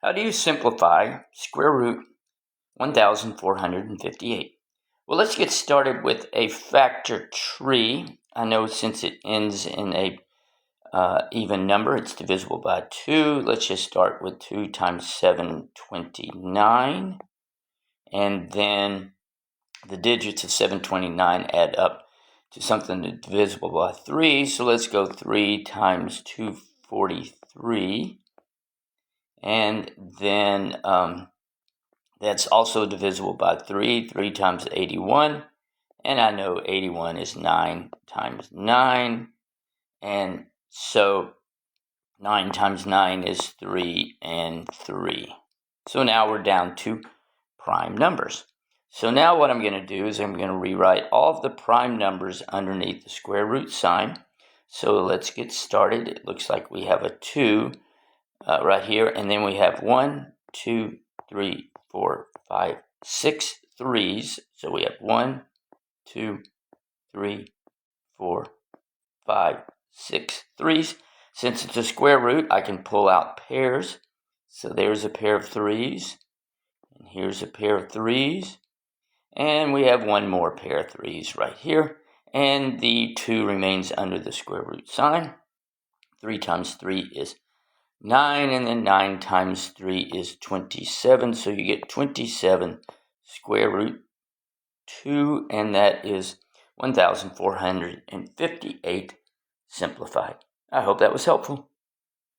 How do you simplify square root 1,458? Well, let's get started with a factor tree. I know since it ends in a even number, it's divisible by 2. Let's just start with 2 times 729. And then the digits of 729 add up to something that's divisible by 3. So let's go 3 times 243. And then that's also divisible by 3. 3 times 81. And I know 81 is 9 times 9. And so 9 times 9 is 3 and 3. So now we're down to prime numbers. So now what I'm going to do is I'm going to rewrite all of the prime numbers underneath the square root sign. So let's get started. It looks like we have a 2 right here, and then we have 1, 2, 3, 4, 5, 6 threes. So we have 1, 2, 3, 4, 5, 6 threes. Since it's a square root, I can pull out pairs. So there's a pair of 3s, and here's a pair of 3s, and we have one more pair of 3s right here, and the 2 remains under the square root sign. 3 times 3 is 9, and then 9 times 3 is 27, so you get 27 square root 2, and that is 1,458 simplified. I hope that was helpful.